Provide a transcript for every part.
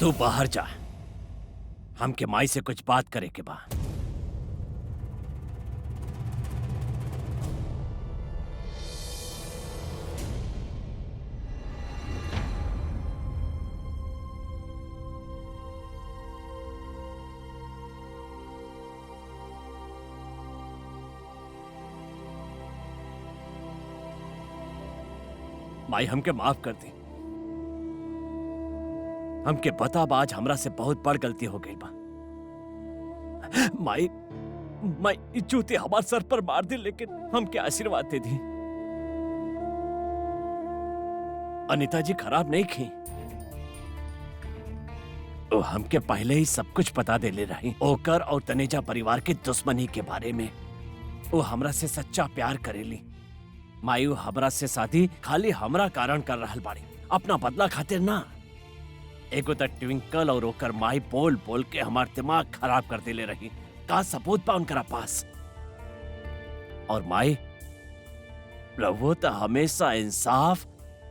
तू बाहर जा, हमके माई से कुछ बात करे के बा। माई हमके माफ कर दी। हमके पता बा आज हमरा से बहुत बड़ गलती हो गई बा। माई माई जूते हमारे सर पर मार दी, लेकिन हमके आशीर्वाद दे दी। अनीता जी खराब नहीं की, वो हमके पहले ही सब कुछ पता दे ले रही। ओकर और तनेजा परिवार के दुश्मनी के बारे में। वो हमरा से सच्चा प्यार करेली। मायू हमरा से शादी खाली हमरा कारण कर रहल बाड़ी, अपना बदला खातिर ना। एगो तो ट्विंकल और ओकर माई बोल बोल के हमार दिमाग खराब कर देले रही। का सबूत बा उनकरा पास? और माई रवो तो हमेशा इंसाफ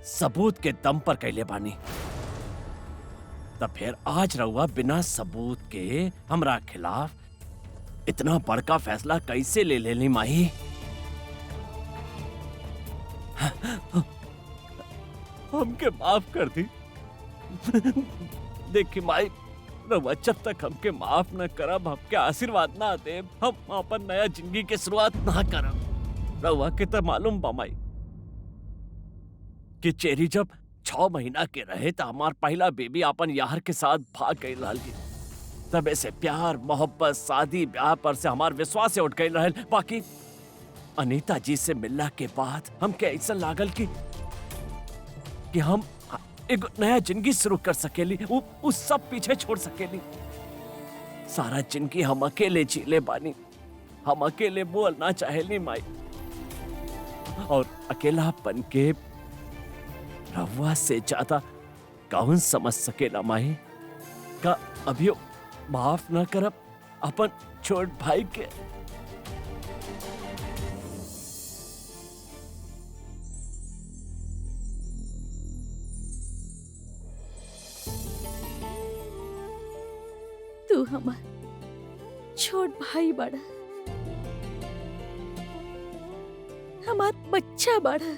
सबूत के दम पर कैले बानी। तब फिर आज रहुआ बिना सबूत के हमरा खिलाफ इतना बड़का फैसला कैसे ले लेली माई? हमके माफ कर दी। देखिए माई, रउआ जब तक हमके माफ न करब, हमके आशीर्वाद ना दे, हम अपन नया जिंदगी के शुरुआत ना करब। रउआ के तो मालूम बा माई कि चेरी जब 6 महीना के रहे तो हमार पहला बेबी अपन यार के साथ भाग गई रही। तब ऐसे प्यार मोहब्बत शादी ब्याह पर से हमार विश्वास से उठ गई रहे। बाकी अनीता जी से मिलना के बाद हमके ऐसा लागल कि हम एक नया जिंदगी शुरू कर सकेली, उस सब पीछे छोड़ सकेली। सारा जिंदगी हम अकेले जीले बानी, हम अकेले बोलना चाहेली माई। और अकेलापन के रवा से ज्यादा कौन समझ सकेला माई? का अभी माफ ना करब अपन छोट भाई के? तू हमार छोट भाई बड़ा, हमार बच्चा बड़ा।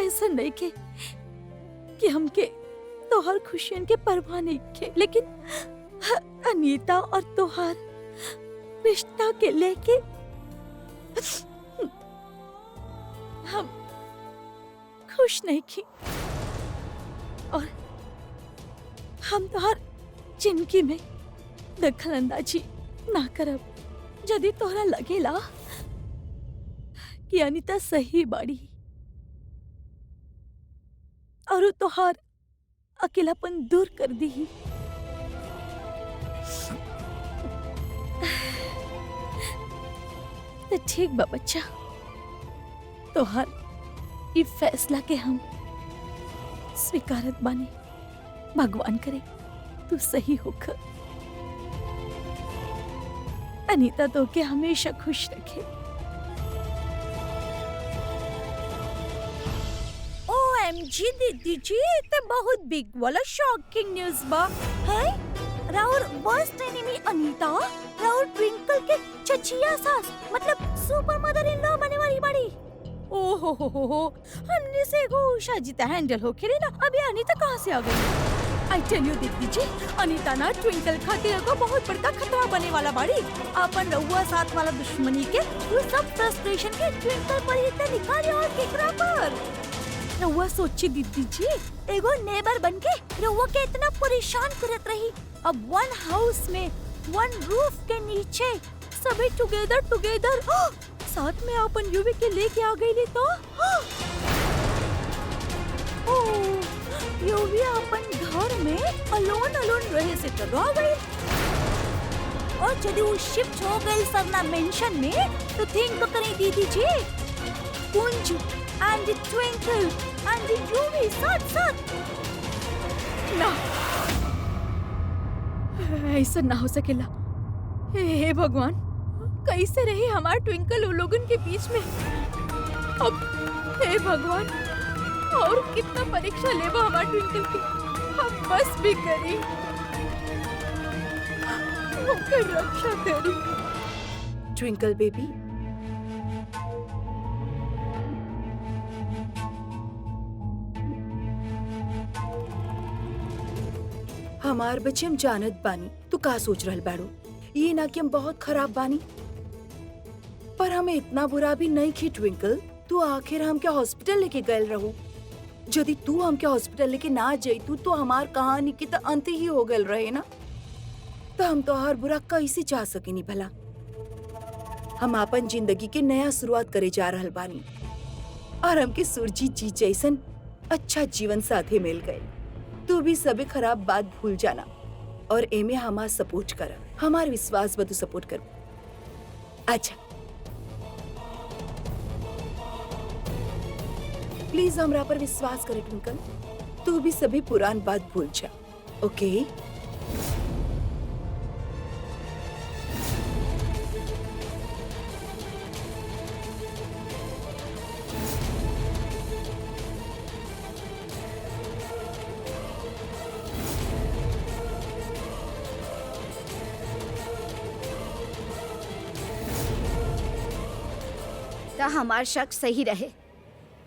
ऐसा नहीं कि हमके तोहार खुशियन के परवाह नहीं के, लेकिन अनीता और तोहार रिश्ता के लेके हम खुश नहीं की। और हम तोहार जिंदगी में दखल अंदाजी ना करब। यदि तोहरा लगेला कि अनीता सही बाड़ी और तोहार अकेलापन दूर कर दी, तो ठीक बा बच्चा। तोहार ये फैसला के हम स्वीकारत बानी। भगवान करे तू सही होकर अनीता तो के हमेशा खुश रखे। OMG दीदी जी, ते बहुत बिग वाला शॉकिंग न्यूज़ बा है। राउर वर्स्ट एनिमी अनीता राउर ट्विंकल के चचिया सास मतलब सुपर मदर इन लॉ बने वाली बड़ी। ओहो हो, हमने से एगो उषा जी ता हैंडल होके रे ना। अभी अनीता कहाँ से आ गई? आई टेल यू दीदी जी, अनीता ना ट्विंकल खातिर को बहुत बड़का खतरा बने वाला बाड़ी। अपन रउआ साथ वाला दुश्मनी के वो सब फ्रस्ट्रेशन के ट्विंकल पर ही ते निकाली और केकरा पर। रउआ सोची दीदी जी, एगो नेबर बनके रउआ के इतना परेशान करत रही। अब वन हाउस में वन रूफ के नीचे सभी टुगेदर साथ में अपन यूवी के लेके आ गई तो यूवी अपन घर में अलोन रहे से डरा गई। और यदि वो शिफ्ट हो गई सरना मेंशन में तो थिंक तो करें दीदी जी, कुंज एंड ट्विंकल एंड यूवी साथ ना, ऐसा ना हो सकेला। हे भगवान, कैसे रहे हमारे ट्विंकल उन लोगन के बीच में? अब हे भगवान, और कितना परीक्षा लेबा हमार ट्विंकल की, हम बस भी करी, ओकर रक्षा करी। ट्विंकल बेबी, हमार बच्चे हम जानत बानी तू का सोच रहल बाड़ू। ये ना कि हम बहुत खराब बानी, पर हमें इतना बुरा भी नहीं की ट्विंकल। तू आखिर हमके हॉस्पिटल लेके गए रहू। यदि तू हमके हॉस्पिटल लेके ना जैतू तो हमार कहानी की तो अंत ही हो गल रहे ना। तो हम तो हर बुरा कैसे चाह सकेनी भला। हम अपन जिंदगी के नया शुरुआत करे जा रहल बानी और हमके सुरजीत जी जैसन अच्छा जीवन साथी मिल गए। तू भी सभी खराब बात भूल जाना और एमे हमार सपोर्ट कर, हमार विश्वास बदू सपोर्ट कर। अच्छा प्लीज हमरा पर विश्वास करे ट्विंकल, तू भी सभी पुरान बात भूल जा, ओके? तो हमार शक सही रहे।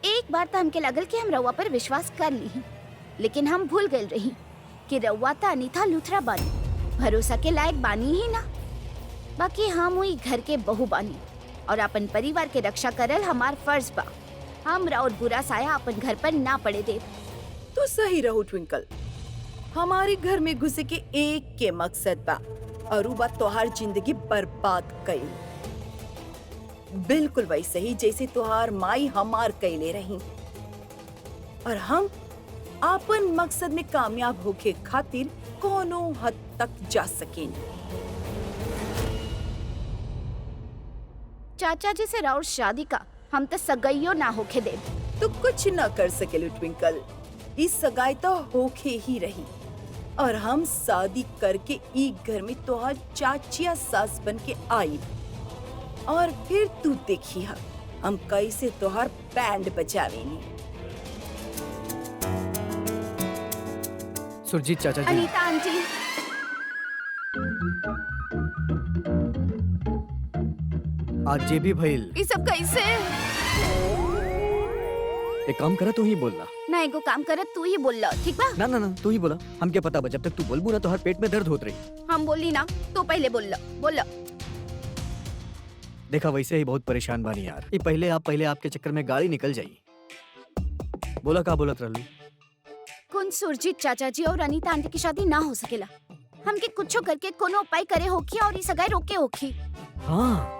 एक बार तो हमके लगल कि हम रउआ पर विश्वास कर ली, लेकिन हम भूल गए रही कि रउआ तो अनीता लूथरा बानी, भरोसा के लायक बानी ही ना। बाकी हम हुई घर के बहू बानी और अपन परिवार के रक्षा करल हमार फर्ज बा। हम और बुरा साया अपन घर पर ना पड़े दे। तो सही रहो ट्विंकल, हमारे घर में घुसे के एक के मकसद बा और उ बात तोहार जिंदगी बर्बाद कई, बिल्कुल वैसे ही जैसे तोहार माई हमार कैले रही। और हम अपन मकसद में कामयाब होके खातिर कोनो हद तक जा सकें। चाचा जी से राउर शादी का हम तो सगाइयो ना होके दे। तो कुछ न कर सकेलू ट्विंकल, इस सगाई तो होके ही रही और हम शादी करके ई घर में तोहार चाचिया सास बन के आई और फिर तू देखी हम कैसे तोहार बैंड बजावेनी। सुरजीत चाचा जी, अनीता आंटी, आज जे भी भइल ये सब कैसे? एक काम करा, तू ही बोलना। ना एगो काम करत तू ही बोल, ठीक बा? ना ना ना, तू ही बोला। हम क्या पता बा, जब तक तू बोलबू ना तो हर पेट में दर्द होत रही। हम बोली ना, तो पहले बोल। देखा वैसे ही बहुत परेशान बानी यार। ये पहले आपके चक्कर में गाड़ी निकल जाई। बोला का बोलत रहलू? कौन सुरजीत चाचा जी और अनीता आंटी की शादी ना हो सकेला। हमके कुछो करके कोनो उपाय करे होखी और ये सगाई रोके होखी। हाँ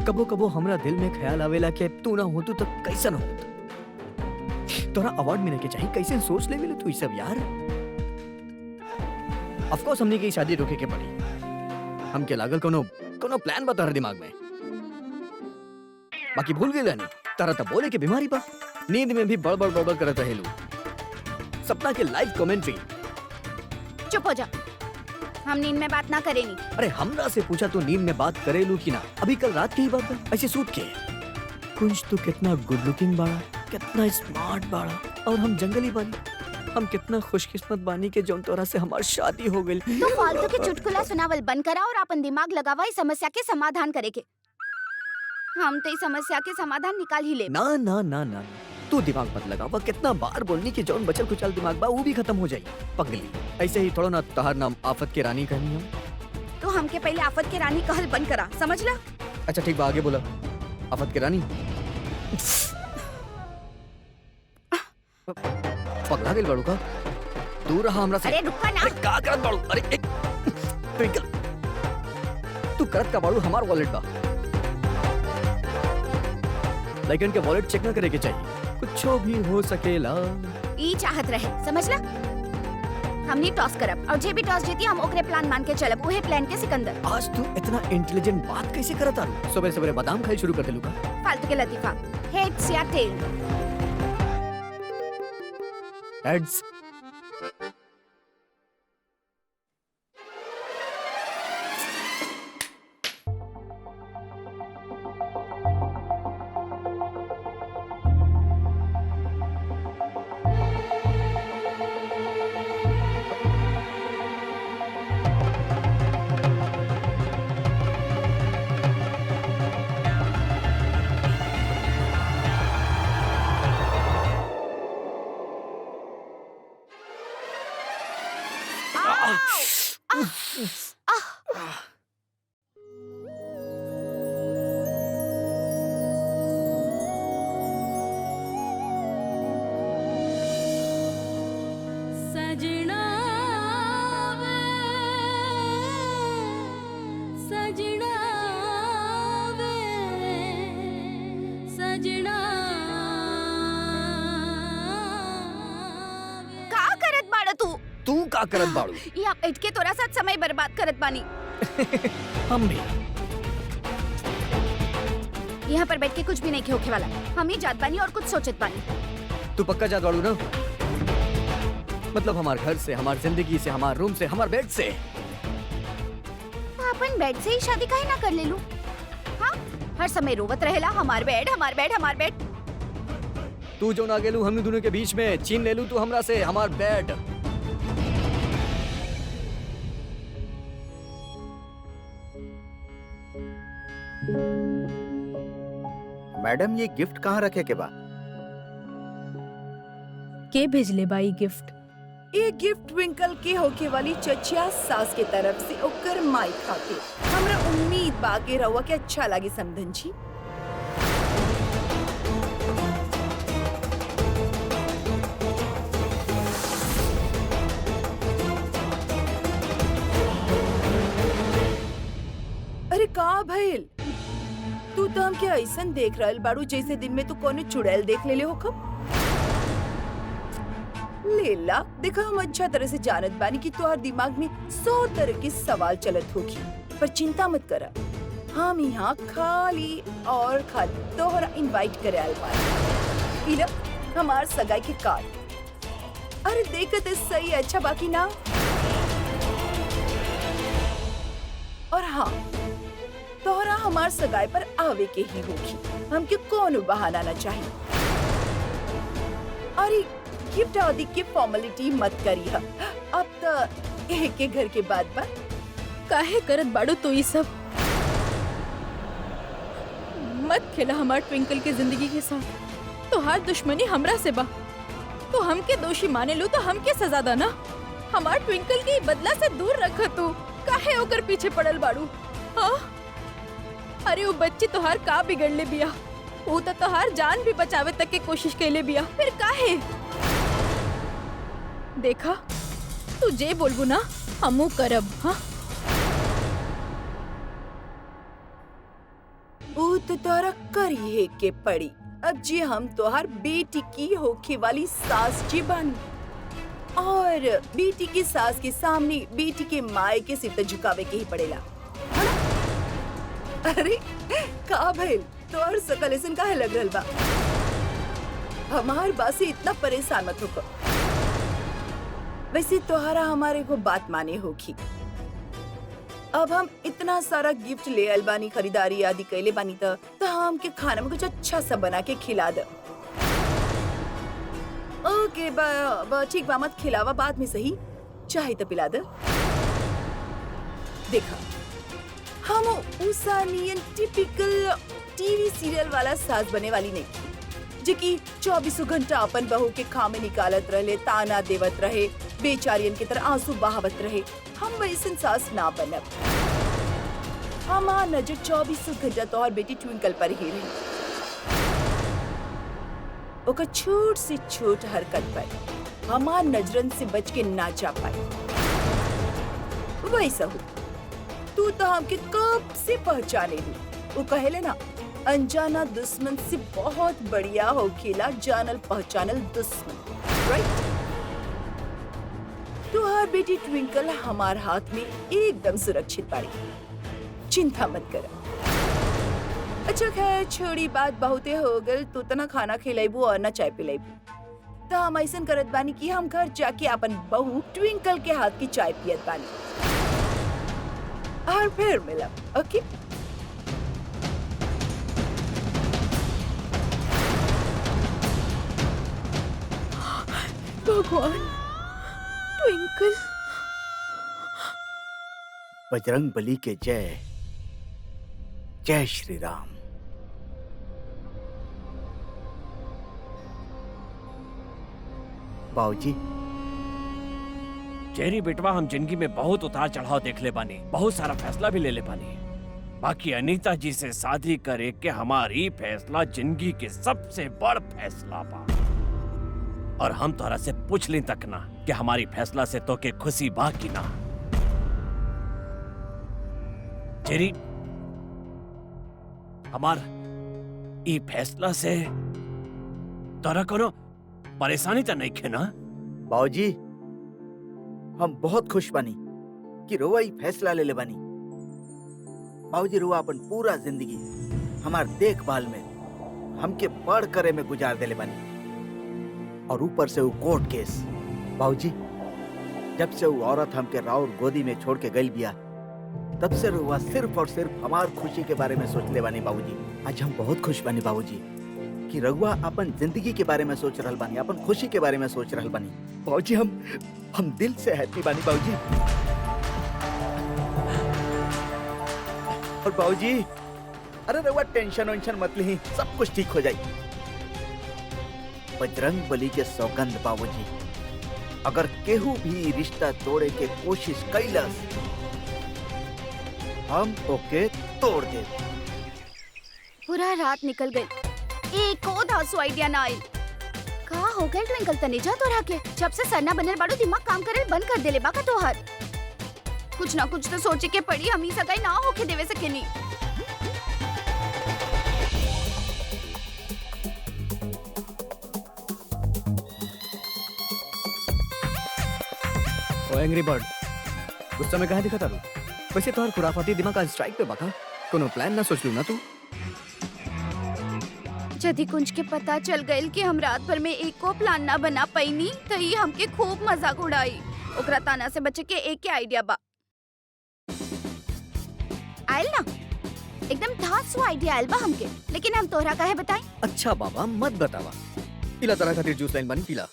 कबो कबो हमरा दिल में ख्याल आवेला कि तू ना हो तो कैसा ना होता। तोरा अवार्ड मिले के चाहिए, कैसे सोच ले मिले तू सब यार। ऑफ कोर्स हमने की शादी रोके के पड़ी। हम के लागल कोनो प्लान बता रहे दिमाग में, बाकी भूल गए नहीं। तारा तब बोले के बीमारी बा, नींद में भी बड़बड़ करत रहेलू। सपना के लाइव कमेंट्री। चुप हो जा, हम नींद में बात ना करेनी। अरे हमरा से पूछा तो नींद में बात करेलू की ना? अभी कल रात की ही बात है, ऐसे सूत के। कुछ तो कितना गुड लुकिंग बाड़ा, कितना स्मार्ट बाड़ा, और हम जंगली बानी। हम कितना खुशकिस्मत बानी के जौन तोरा से हमार शादी हो गई। तो फालतू के चुटकुला सुनावल बंद करा और अपन दिमाग लगावा इस समस्या के समाधान करे के। हम तो इस समस्या के समाधान निकाल ही ले। ना ना ना ना, तू दिमाग मत लगावा। कितना बार बोलनी कि जौन बचल कुचल दिमाग बा वो भी खत्म हो जाई पगली। ऐसे ही थोड़ा ना तहार नाम आफत के रानी कहनी हम। तो हमके पहले आफत के रानी कहल बंद करा, समझ ला? अच्छा ठीक बा, आगे बोला। आफत के रानी पगला गेल बाड़ू का? दूर रहा हमरा से। अरे रुका ना। अरे का करत बाड़ू? अरे एक ट्विंकल, तू करत का बाड़ू? हमार वॉलेट बा, लेकिन के वॉलेट चेक ना करे के चाहिए। कुछो भी हो सकेला। ई चाहत रहे, समझ ला? हमनी टॉस करब और जे भी टॉस जीती हम ओकरे प्लान मान के चलब। उहे प्लान के सिकंदर। आज तू इतना इंटेलिजेंट बात कैसे करत आलू? सुबह बादाम खाई शुरू कर देलू का? फालतू के लतीफा। हेड्स या टेल? हेड्स। सजना वे, सजना वे, सजना वे। का करत बाड़ा तू? तू का करत बाड़ू? यहाँ बैठ के तोरा साथ समय बर्बाद करत बानी। हम भी। यहाँ पर बैठ के कुछ भी नहीं होके वाला। हम ही जात बानी और कुछ सोचत बानी। तू पक्का जात बाड़ू ना? मतलब हमारे घर से, हमारी जिंदगी से, हमारे रूम से, हमारे बेड से। अपन बेड से ही शादी काहे ना कर ले लू? हाँ, हर समय रोवत रहेला हमार बेड, हमार बेड, हमार बेड। तू जो ना गेलू हम दोनों के बीच में छीन ले लू तू हमरा से हमार बेड। मैडम ये गिफ्ट कहाँ रखे के बा? के भेजले बाई गिफ्ट? ये गिफ्ट ट्विंकल के होके वाली चचिया सास के तरफ से ओकर माई खातिर। हमरा उम्मीद बा के रउआ के अच्छा लागे समधन जी। अरे का भइल? तू तो हमके ऐसन देख रहल बाड़ू जैसे दिन में तू कोनो चुड़ैल देख लेले हो कब। लेला देखो, हम अच्छा तरह से जानत बानी कि तुम्हारे दिमाग में 100 तरह के सवाल चलत होगी, पर चिंता मत करा। हम यहाँ खाली और खाली तोहरा इनवाइट करे आल बानी। इला हमार सगाई के कार्ड। अरे देखत सही अच्छा बाकी ना। और हाँ, तोहरा हमार सगाई पर आवे के ही होगी। हमके कोनो बहाना ना चाहिए। अरे गिफ्ट आदि की फॉर्मेलिटी मत करी। अब तो एक के घर के बाद काहे करत बाड़ू तो ये सब? मत खेला हमार ट्विंकल के जिंदगी के साथ। तो हर दुश्मनी हमरा से बा। तो हमके दोषी माने लो तो हमके सजा दा ना। हमार ट्विंकल की बदला से दूर रख तू। काहे होकर पीछे पड़ल बाड़ू? हाँ? अरे वो बच्ची तोहार का बिगड़ ले बिया। वो तो तोहार जान भी बचावे तक के कोशिश कैले बिया। फिर काहे? देखा, तू जे बोलबू ना हमू करब। हाँ, वो तो तोहरा करिए के पड़ी। अब जी हम तोहार बेटी की होखे वाली सास जी बानी, और बेटी की सास के सामने बेटी के माए के सिर झुकावे के ही पड़ेला। अरे का भइल? तोहर सकल ऐसन काहे लग रहल बा? हमार बात से इतना परेशान मत होकर। वैसे तोहरा हमारे को बात माने होगी। अब हम इतना सारा गिफ्ट ले आल बानी, खरीदारी आदि कैले बानी, तो हम के खाना में कुछ अच्छा सा बना के खिला दे। ओके ठीक बा, मत खिलावा, बाद में सही। चाहे तो पिला दे। देखा, हम उसानियन टिपिकल टीवी सीरियल वाला सास बने वाली नहीं, जो कि 24 घंटा अपन बहू के खामे निकालत रहे, ताना देवत रहे, बेचारियन की तरह आंसू बहावत रहे। हम वैसन सास ना बनब। हमार नजर 24 घंटा तोहर बेटी ट्विंकल पर ही रही। ओकर छोट से छोट हरकत पर हमार नजरन से बच के ना जा पाई। वैसा हो तू तो हमके कब से पहचाने ली। वो कहेले ना, अनजाना दुश्मन से बहुत बढ़िया हो खेला जानल पहचानल दुश्मन, राइट? तुहार बेटी ट्विंकल हमार हाथ में एकदम सुरक्षित पड़ी। चिंता मत कर। अच्छा खैर छोड़ी बात, बहुते हो गल। तू तना खाना खिलाइबू और ना चाय पिलाइबू। तो हम ऐसा करत बानी कि हम घर जाके अपन बहू ट्विंकल के हाथ की चाय पियत बानी और फिर मिलब। ओके भगवान, ट्विंकल। बजरंग बली के जय। जय श्री राम। बाबूजी, चेरी बेटवा, हम जिंदगी में बहुत उतार चढ़ाव देख ले बानी, बहुत सारा फैसला भी ले ले बानी। बाकी अनीता जी से शादी करे के हमारी फैसला जिंदगी के सबसे बड़ फैसला बा। और हम तोरा से पूछ ली तक ना कि हमारी फैसला से तो के खुशी बा की ना। चेरी, हमार ई फैसला से तोरा कोनो परेशानी तो नहीं खे ना? बाबूजी, हम बहुत खुश बानी कि रोवा ई फैसला ले ले बानी। बाबूजी, रोवा अपन पूरा जिंदगी हमार देखभाल में हमके पढ़ करे में गुजार देले बानी, और ऊपर से वो कोर्ट केस। बाबूजी, जब से वो औरत हमके राउर गोदी में छोड़ के गई बिया, तब से रोवा सिर्फ और सिर्फ हमार खुशी के बारे में सोच ले बानी। बाबूजी, आज हम बहुत खुश बानी बाबूजी कि रघुआ अपन जिंदगी के बारे में सोच रहल बानी, अपन खुशी के बारे में सोच रहल बानी। बाबूजी, हम दिल से हैप्पी बानी बाबूजी। और बाबूजी, अरे रघुआ टेंशन वेंशन मत ली, सब कुछ ठीक हो जाई। बजरंग बली के सौगंध बाबूजी, अगर केहू भी रिश्ता तोड़े के कोशिश कैलस, हम ओके तोड़ दे। पूरा रात निकल गई, एक और धासु आइडिया ना आई। कहा हो गए ट्विंकल तनेजा तोरा के? जब से सरना बनल बाड़ू दिमाग काम करे बंद कर देले बाका तोहर। कुछ ना कुछ तो सोचे के पड़ी, हम ही सगाई ना होके देवे सकेनी। ओ एंग्री बर्ड, गुस्सा में कहाँ दिखा तारू? वैसे तोहर खुराफाती दिमाग आज स्ट्राइक पे बाका। कोनो प्लान ना सोच लू ना तू? यदि कुंज के पता चल गइल कि हम रात भर में एक को प्लान ना बना पैनी तो ये हमके खूब मजाक उड़ाई। ओकरा ताना से बचे के एक के आइडिया बा। आयल ना, एकदम धासु आइडिया आयल बा हमके, लेकिन हम तोहरा काहे बताई? अच्छा बाबा, मत बतावा। पिला तारा खातिर जूस लाइन बानी, पिला।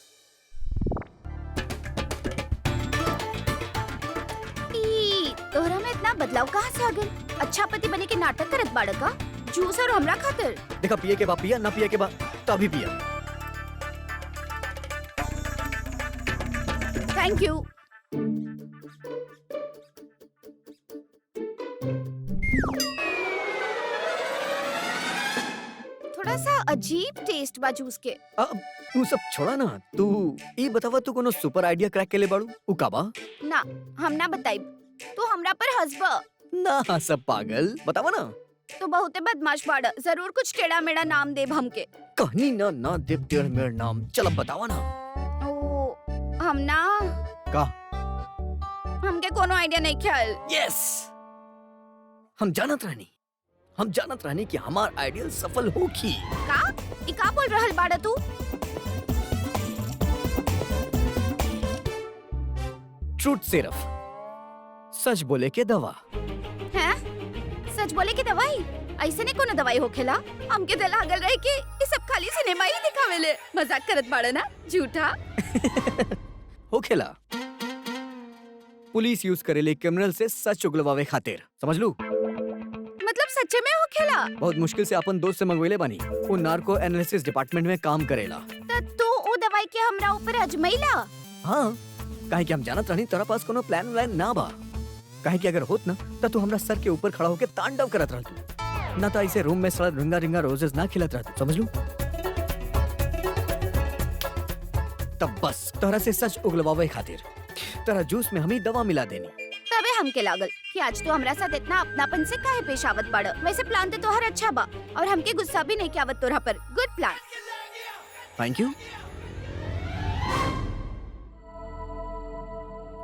तोहरा में इतना बदलाव कहाँ से आ गइल? अच्छा पति बने के नाटक करत बाड़ा का? जूस और हमरा खातिर? देखा, पिए के बाद पिया, ना पिए के बाद तभी पिया। Thank you. थोड़ा सा अजीब टेस्ट बा जूस के। अब तू सब छोड़ा ना, तू ई बतावा, तू कोनो सुपर आइडिया क्रैक के ले बाड़ू? उ का बा? ना, हम ना बताई। तू हमरा पर हंसबा ना, सब पागल, बतावा ना। तो बहुते बदमाश बाड़ा, जरूर कुछ टेढ़ा मेढ़ा नाम देब हमके। कहनी ना ना देव तेर मेर नाम। चल अब बतावा ना। ओ, हम ना का? हमके कोनो आइडिया नहीं ख्याल। यस, हम जानत रहनी कि हमार आइडियल सफल होगी। का? ई का बोल रहल बाड़ा तू? ट्रूथ सिर्फ सच बोले के दवा। हैं? सच बोले की दवाई? ऐसे नहीं कोनो दवाई होखेला। हमके दिल लागल रहे कि ये सब खाली सिनेमा ही दिखावेले। मजाक करत बाड़ा ना, झूठा। होखेला। पुलिस यूज करेले क्रिमिनल से सच उगलवावे खातिर, समझ लू? मतलब सच्चे में होखेला? बहुत मुश्किल से अपन दोस्त से मंगवेले बानी। वो नार्को एनालिसिस डिपार्टमेंट में काम करेला। त तू ओ दवाई के हमरा ऊपर अजमैला? हाँ, काहे कि हम जानत रहनी तेरा पास कोनो प्लान ना बा। काहे कि अगर होत ना त तू हमरा सर के ऊपर खड़ा होके तांडव करत रहतू, ना तो ऐसे रूम में सड़ा रिंगा रिंगा रोजेस ना खिलत रहतू, समझ लू? तब बस तोहरा से सच उगलवावे खातिर तेरा जूस में हमें दवा मिला देनी। तबे हमके लागल कि आज तू हमरा साथ इतना अपनापन से काहे पेश आवत बाड़ा। वैसे प्लान तो तोहर अच्छा बा और हमके गुस्सा भी नहीं आवत तोहरा पर। Good plan. Thank you.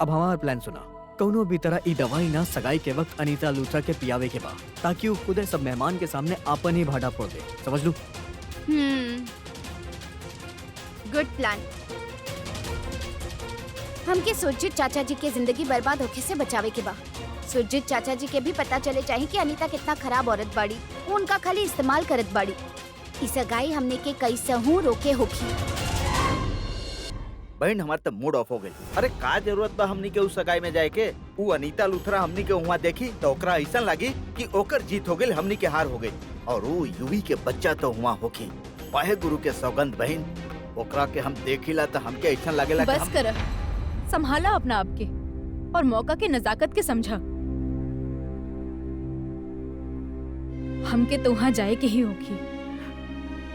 अब हमारा प्लान सुना। कौनो भी तरह ई दवाई ना सगाई के वक्त अनीता लूथरा के पियावे के बा, ताकि वो खुदे सब मेहमान के सामने आपन ही भाड़ा फोड़ दे, समझ लू? Good plan. हमके सुरजीत चाचा जी के जिंदगी बर्बाद होके से बचावे के बा। सुरजीत चाचा जी के भी पता चले चाहे कि अनीता कितना खराब औरत बाड़ी, वो उनका खाली इस्तेमाल करत बाड़ी। ई सगाई हमने के कैसहू रोके होखी। बहन हमार तो मूड ऑफ हो गई। अरे का जरूरत बा हमनी के उस सगाई में जाए के? वो अनीता लूथरा हमनी के वहाँ देखी तो ओकरा ऐसा लगी कि ओकर जीत हो गई, हमनी के हार हो गई। और वो यूवी के बच्चा तो वहाँ होखी। वाहे गुरु के सौगंध बहन, ओकरा के हम देखिला तो हमके ऐसा लगेला कि बस हम... कर, संभाला अपना आपके और मौका के नजाकत के समझा। हमके तो वहाँ जाए के ही होगी,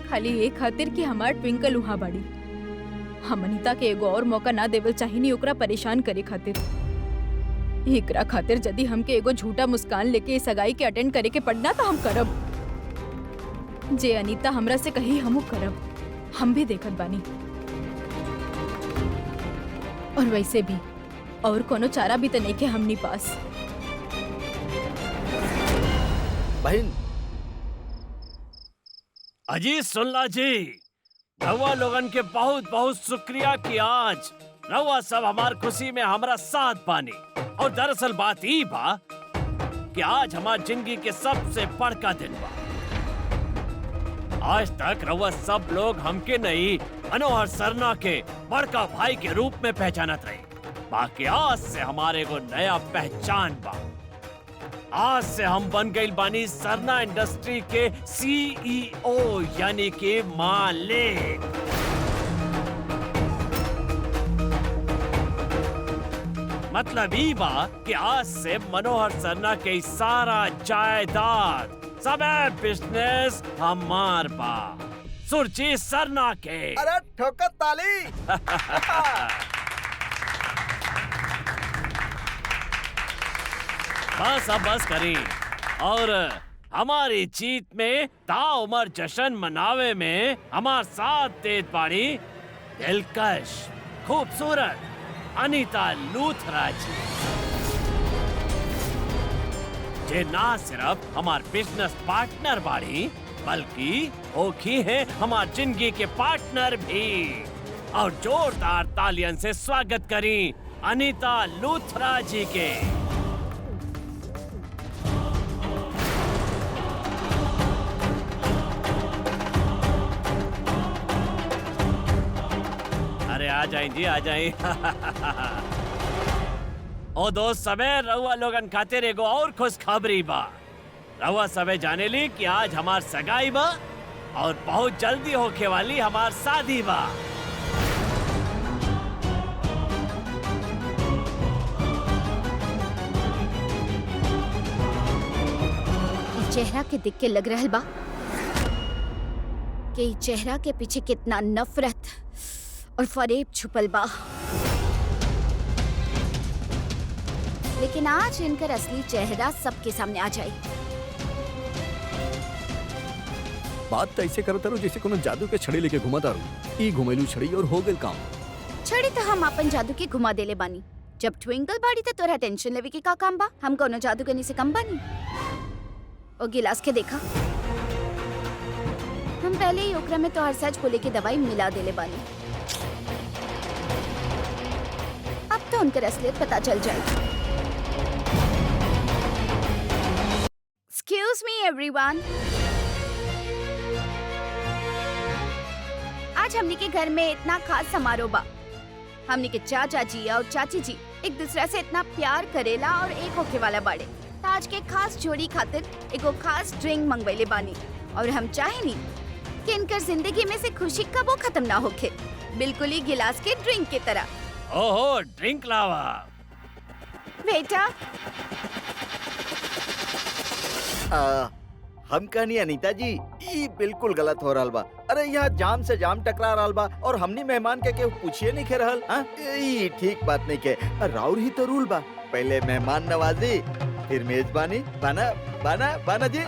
खाली ये खातिर कि हमार ट्विंकल वहाँ बाड़ी। हम अनीता के एगो और मौका ना देवल चाहिए ओकरा परेशान करे खातिर। एकरा खातिर यदि हमके एगो झूठा मुस्कान लेके सगाई के अटेंड करे के पड़ना तो हम करब। जे अनीता हमरा से कही हमू करब, हम भी देखत बानी। और वैसे भी और कोनो चारा भी तो नहीं के हमनी पास। बहन अजी सुनला जी, रउआ लोगन के बहुत बहुत शुक्रिया कि आज रउआ सब हमार खुशी में हमारा साथ पानी। और दरअसल बात ई बा कि आज हमार जिंदगी के सबसे बड़का दिन बा। आज तक रउआ सब लोग हमके नहीं मनोहर सरना के बड़का भाई के रूप में पहचानत रहे। बाकी आज से हमारे को नया पहचान बा। आज से हम बन गई बानी सरना इंडस्ट्री के सीईओ यानी कि मालिक। मतलब ई बा कि आज से मनोहर सरना के सारा जायदाद सब बिजनेस हमार बा, सुरजीत सरना के। अरे ठोकर ताली। बस अब बस करी। और हमारी जीत में ताउमर जश्न मनावे में हमार साथ देत बाड़ी दिलकश खूबसूरत अनीता लूथरा जी, जे ना सिर्फ हमार बिजनेस पार्टनर बाड़ी बल्कि ओखी है हमार जिंदगी के पार्टनर भी। और जोरदार तालियन से स्वागत करी अनीता लूथरा जी के। अरे आ जाए जी, आ जाए। ओ दोस्त सबे, रउआ लोगन खातिर एगो और खुश खबरी बा। रउआ सबे जाने ली कि आज हमार सगाई बा और बहुत जल्दी होके वाली हमार शादी बा। चेहरा के दिख के लग रहल बा कि ई चेहरा के पीछे कितना नफरत और फरेब छुपल बा। लेकिन आज इनकर असली चेहरा सबके सामने आ जाए। बात तो ऐसे करता रहो जैसे कोनो जादू के छड़ी लेके घुमाता रहो। ई घुमेलू छड़ी और हो गेल काम। छड़ी तो हम अपन जादू के घुमा देले बानी। जब ट्विंकल बाड़ी तो तोरा टेंशन लेवे के का काम बा? हम कोनो जादू करनी से कम बानी। ओ गिलास के देखा, हम पहले ही ओकरा में तोहर सच बोले के दवाई मिला देले बानी। अब तो उनकर असलियत पता चल जाएगी। Excuse me everyone। आज हमनी के घर में इतना खास समारोह बा। हमनी के चाचा जी और चाची जी एक दूसरा से इतना प्यार करेला और एक होके वाला बाड़े। आज के खास जोड़ी खातिर एगो खास ड्रिंक मंगवैले बानी और हम चाहेनी कि इनकर जिंदगी में से खुशी कबो खत्म ना होके, बिल्कुल ही गिलास के ड्रिंक की तरह। ओहो, ड्रिंक लावा। बेटा हम कहनी अनीता जी, ई बिल्कुल गलत हो रहा बा। अरे यहाँ जाम से जाम टकरा रहा बा और हमनी मेहमान के केहू पूछिए नहीं के रहल। ई ठीक बात नहीं के। राउर ही तो रूल बा, पहले मेहमान नवाजी फिर मेजबानी। बाना बाना बाना जी।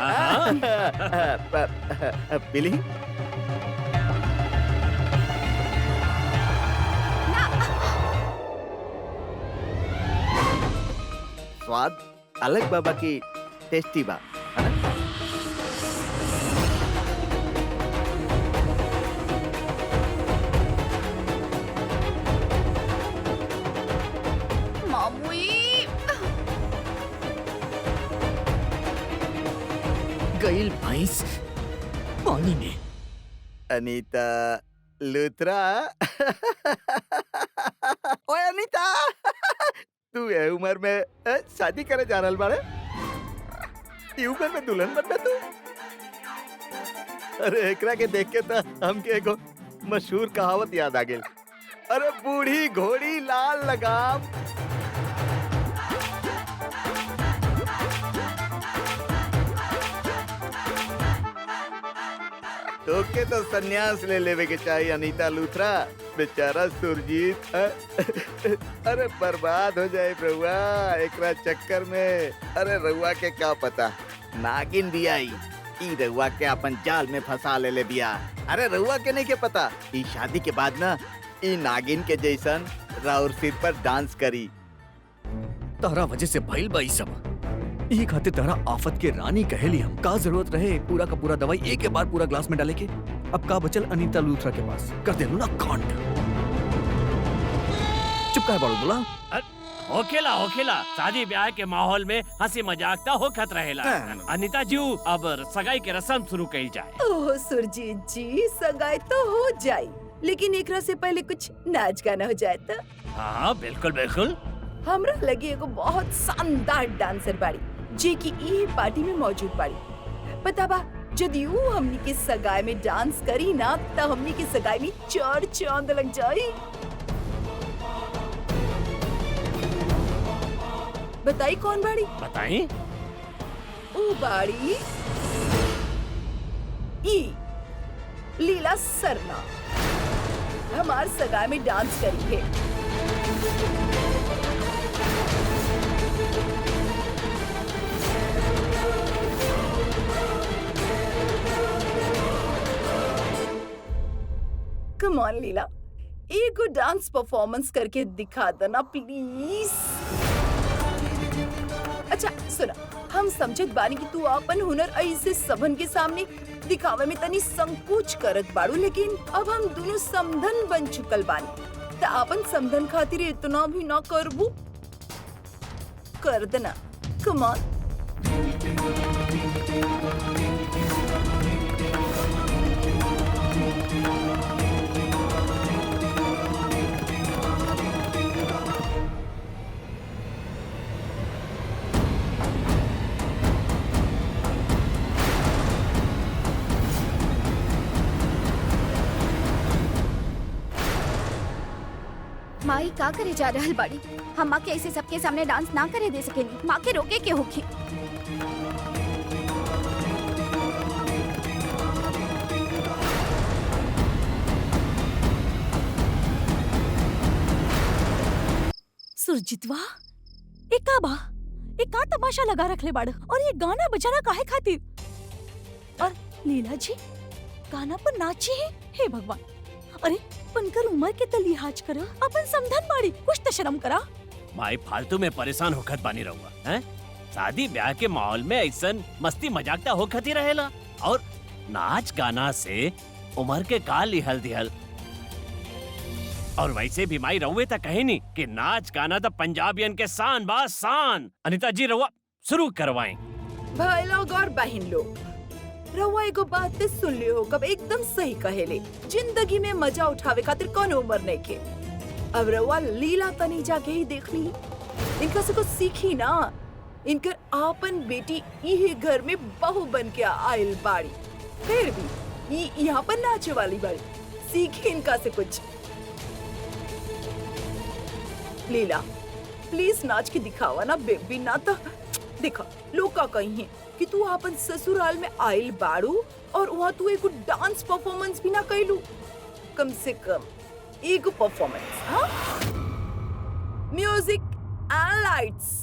बिली स्वाद अलग बाबा की टेस्टी बा, है ना? नाइस पानी में। अनीता लूथरा ओए अनीता तू ये उम्र में शादी करे जा रहल बाड़े? ई उम्र में दुल्हन बनबे तू? अरे एकरा के देख के तो हमके एगो मशहूर कहावत याद आ गेल। अरे बूढ़ी घोड़ी लाल लगाम। तोके तो सन्यास ले लेवे के चाहिए अनीता लूथरा। बेचारा सुरजीत अरे बर्बाद हो जाए रउआ एकरा चक्कर में। अरे रउआ के क्या पता नागिन भी आई ई रउआ के अपन जाल में फंसा ले बिया। अरे रउआ के नहीं के पता ई शादी के बाद ना ई नागिन के जैसन राउर सिर पर डांस करी। तारा वजह से भइल बा ई सब। यही खातिर तारा आफत के रानी कहेली हम। का जरूरत रहे पूरा का पूरा दवाई एक के बाद पूरा ग्लास में डाले के? अब का बचल अनीता लूथरा के पास कर देलू ना कांड। चुप काहे बाड़ू बोला? होखेला शादी ब्याह के माहौल में हंसी मजाक ता होखत रहेला। अनीता जी अब सगाई के रस्म शुरू कई जाए। ओह सुरजीत जी सगाई तो हो जाए लेकिन एकरा से पहले कुछ नाच गाना हो जाए तो। हाँ बिल्कुल बिल्कुल। हमरा लगी एगो बहुत शानदार डांसर बाड़ी जे की ई पार्टी में मौजूद बाड़ी। पता बा यदि ऊ हमनी के सगाई में डांस करी ना त हमनी के सगाई में चार चांद लग जाई। बताई कौन बाड़ी? बताई। ऊ बाड़ी ई लीला सरना हमार सगाई में डांस करी है। कम ऑन लीला एक डांस परफॉर्मेंस करके दिखा देना प्लीज। अच्छा सुना हम समझत बानी कि तू अपन हुनर ऐसे सबन के सामने दिखावे में तनी संकोच करत बाड़ू लेकिन अब हम दोनों समधन बन चुकल बानी त अपन समधन खातिर इतना भी ना करबू कर देना। Come on. माई का करे जा रहल बाड़ी? हम माँ के ऐसे सबके सामने डांस ना करे दे सकेली। माँ के रोके के होखी। सुरजितवा ए का बा? ए का तमाशा लगा रखले बाड़? और ये गाना बजाना काहे खातिर? और लीला जी गाना पर नाची है? हे भगवान! अरे बनकर उम्र के त लिहाज करा। अपन समधन बाड़ी कुछ त शर्म करा। माई फालतू में परेशान होखत बानी रहुआ हैं? शादी ब्याह के माहौल में ऐसन मस्ती मजाक ता होखत ही रहेला और नाच गाना से उम्र के का लिहल दिहल। और वैसे भी माई रहुए ता कहे नहीं कि नाच गाना तो पंजाबियन के शान बा शान। अनीता जी रहुआ शुरू करवाएं। भाई लोग और बहन लोग रहुआ एगो बात ते सुन लियो कब एकदम सही कहेले। जिंदगी में मजा उठावे खातिर कौन उम्र नहीं के। अब रहुआ लीला तनी जाके ही देख ली इनका से कुछ सीखी ना। इनकर आपन बेटी यही घर में बहू बन के आयल बाड़ी फिर भी यहाँ पर नाचे वाली बाड़ी। सीखी इनका से कुछ। लीला प्लीज नाच के दिखावा ना बेबी ना तो देखा लोग का कहीं है कि तू अपन ससुराल में आयल बाड़ू और वहाँ तू एक डांस परफॉर्मेंस भी ना कैलू। कम से कम एक परफॉर्मेंस। हाँ म्यूजिक एंड लाइट्स।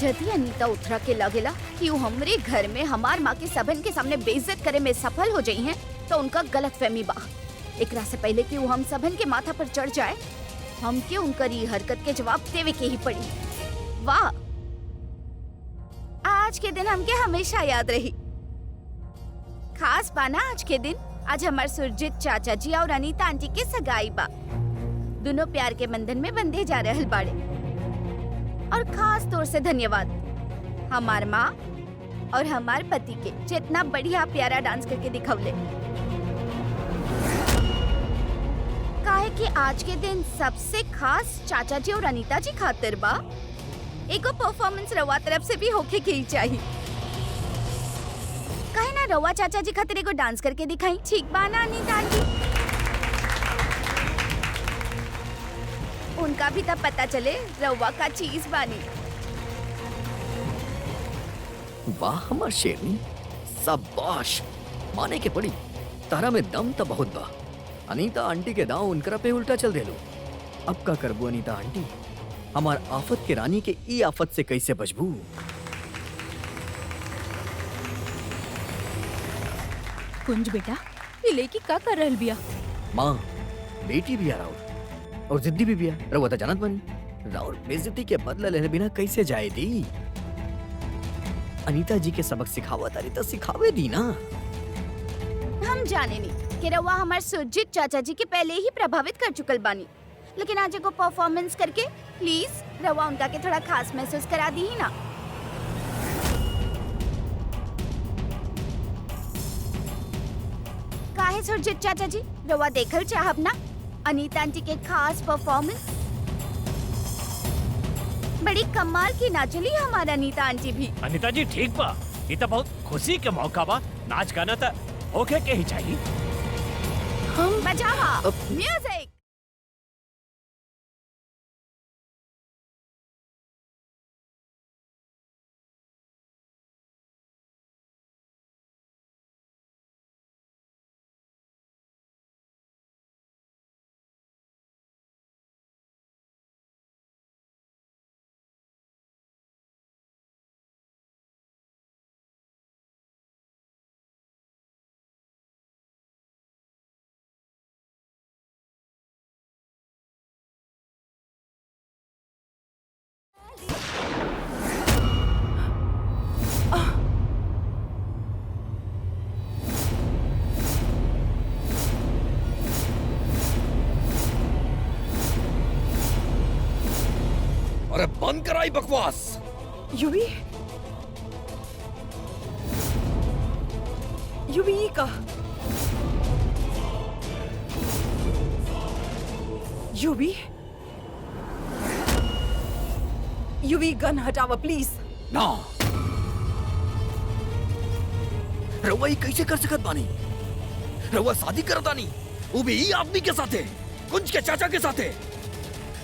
यदि अनीता उतरा के लगेला कि वो हमरे घर में हमार माँ के सबन के सामने बेइज्जत करे में सफल हो जाई हैं, तो उनका गलत फहमी बा। एकरा से पहले कि वो हम सबन के माथा पर चढ़ जाए, हमके उनकर ये हरकत के जवाब देवे के ही पड़ी। वाह, आज के दिन हमके हमेशा याद रही। खास बाना आज के दिन। आज हमार सुरजीत चाचा जी और अनीता आंटी के सगाई बा। दोनों प्यार के बंधन में बंधे जा रहल बाड़े। और खास तौर से धन्यवाद हमार माँ और हमार पति के, जितना बढ़िया प्यारा डांस करके दिखवले। काहे कि आज के दिन सबसे खास चाचा जी और अनीता जी खातिर बा। एगो परफॉर्मेंस रवा तरफ से भी होके के ही चाहिए। काहे ना रवा चाचा जी खातिर एगो डांस करके दिखाई, ठीक बा ना अनीता आंटी? उनका भी तब पता चले रवा का चीज बानी। वाह हमार शेरनी, शाबाश, माने के पड़ी। तारा में दम तो बहुत बा। अनीता आंटी के दांव उनकरा पे उल्टा चल देलो। अब का करबू अनीता आंटी? हमार आफत के रानी के ई आफत से कैसे बचबू? कुंज बेटा, ये लेकी का कर रहल बिया? माँ, बेटी भी आ राउर और जिद्दी भी बिया। रउआ तो जानत बानी, राउर बेइज्जती के बदला लेने बिना कैसे जाए दी? अनीता जी के सबक सिखावा तारी तो सिखावे दी ना। हम जाने नहीं कि रवा हमार सुरजीत चाचा जी के पहले ही प्रभावित कर चुकल बानी, लेकिन आज एगो परफॉर्मेंस करके प्लीज रवा उनका के थोड़ा खास महसूस करा दी ही ना। काहे सुरजीत चाचा जी, रवा देखल चाहब ना अनीता आंटी के खास परफॉर्मेंस? बड़ी कमाल की नाचली हमारा अनीता आंटी भी। अनीता जी ठीक बा, ये तो बहुत खुशी के मौका बा। नाच गाना तो होके के ही चाहिए। हम बजावा म्यूजिक। अरे बंद कराई बकवास। युवी का युवी गन हटावा प्लीज। ना, रउआ ई कैसे कर सकत बानी? रउआ शादी करतानी, वो भी ई आदमी के साथे, कुंज के चाचा के साथे।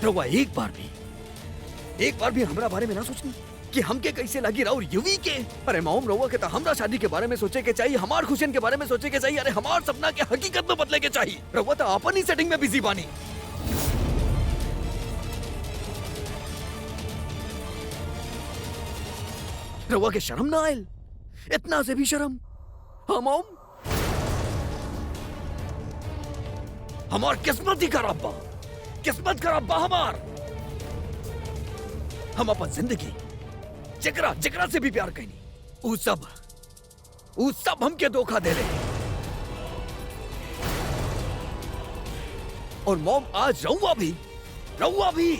रउआ एक बार भी हमरा बारे में ना सोचनी कि हमके कैसे लगी राउर युवी के? अरे मॉम, रउआ के तो हमरा शादी के बारे में सोचे के चाहिए, हमार खुशियन के बारे में सोचे के चाहिए। अरे हमार सपना के हकीकत में बदले के चाहिए। रउआ तो अपन ही सेटिंग में बिजी बानी। रउआ के शर्म ना आयल? इतना से भी शर्म? हाँ मॉम, हमार किस्मत ही खराब बा, किस्मत खराब बा हमार। हम अपन जिंदगी जकरा से भी प्यार कईनी, ऊ सब हमके धोखा दे रहे। और मॉम, आज रउआ भी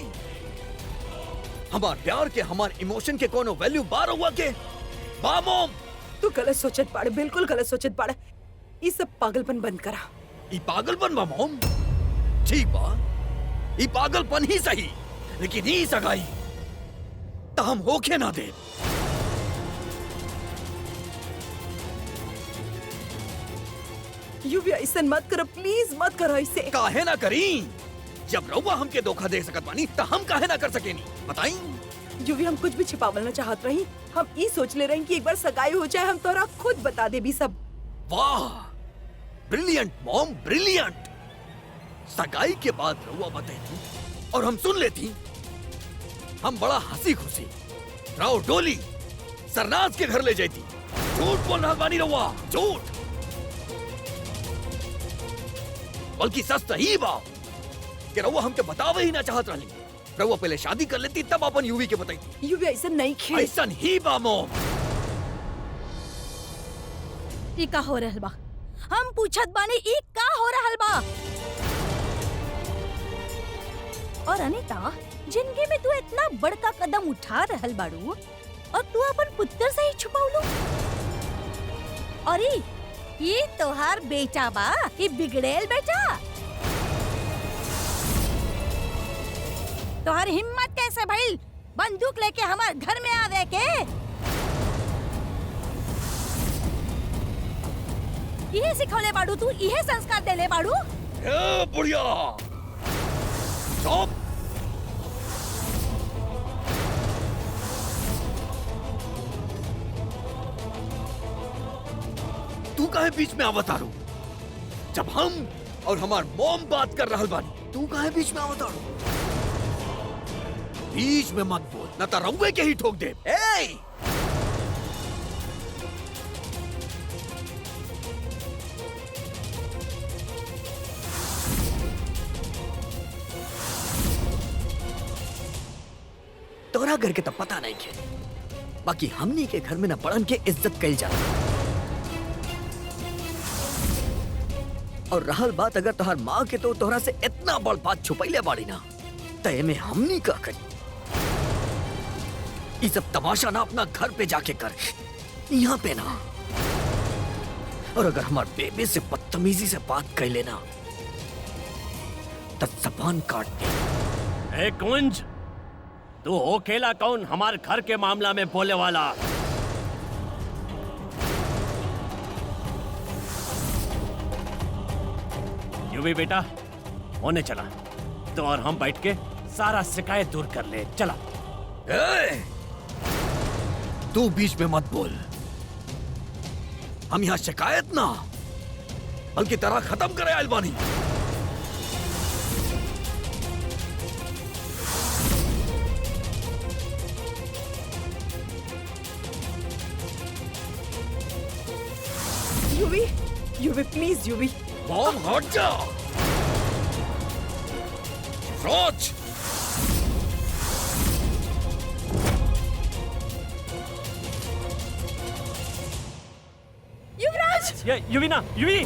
हमार प्यार के, हमार इमोशन के कोनो वैल्यू बा रउआ के? बा मॉम? तू गलत सोचत पाड़े, बिल्कुल गलत सोचत पाड़े। ये सब पागलपन बंद करा। ई पागलपन बा मॉम? ठीक बा, ई पागलपन ही सही, लेकिन ई सगाई तो हम होके ना दे। युवी ऐसा मत करो प्लीज, मत करो ऐसे। काहे ना करी? जब रउआ हमके धोखा दे सकत बानी तो हम काहे ना कर सकेनी? बताई। युवी, हम कुछ भी छिपावल ना चाहत रही। हम ये सोच ले रही कि एक बार सगाई हो जाए, हम तोरा खुद बता दे भी सब। वाह, ब्रिलियंट मॉम, ब्रिलियंट। सगाई के बाद रउआ बताई और हम सुन लेती, हम बड़ा हंसी खुशी राव डोली सरनाज के घर ले जाती। झूठ बोल रहा बानी रहुआ, झूठ। बल्कि सच तो ही बा कि रहुआ हमके बतावे ही ना चाहत रही। रहुआ पहले शादी कर लेती तब अपन यूवी के बताई। यूवी ऐसा नहीं खे। ऐसा ही बा मोम। ई का हो रहल बा? हम पूछत बानी ई का हो रहल बा? और अनीता, जिंदगी में तू इतना बड़का कदम उठा रहल बाड़ू और तू अपन पुत्र से ही छुपावलू। और ये तोहार बेटा बा, ये बिगड़ेल बेटा। तोहार हिम्मत कैसे भइल बंदूक लेके हमार घर में आवे के? इहे सिखौले बाड़ू तू, इहे संस्कार देले बाड़ू। ए बुढ़िया, चुप। तू काहे बीच में आवत आरू? जब हम और हमार मॉम बात कर रहल बानी, तू काहे बीच में आवत आरू? बीच में मत बोल, न तो रउए के ही ठोक दे। ए! तोरा घर के तो पता नहीं के, बाकी हमनी के घर में न बड़न के इज्जत कइल जाला। और रहल बात अगर तोहर माँ के तो तोहरा से इतना बड़ बात छुपैले बाड़ी ना, तय में हमनी का करी। ये सब तमाशा ना अपना घर पे जाके कर, यहाँ पे ना। और अगर हमार बेबे से बदतमीजी से बात कर लेना तो जबान काट दे। ए कुंज, तू अकेला कौन हमार घर के मामला में बोले वाला? यूवी बेटा, होने चला तो और हम बैठ के सारा शिकायत दूर कर ले। चला। ए! तू बीच में मत बोल। हम यहाँ शिकायत ना बल्कि तरह खत्म करे अलबानी। यूवी, यूवी प्लीज यूवी। बॉम हट जा। रोज युवराज! ये यूवी ना, यूवी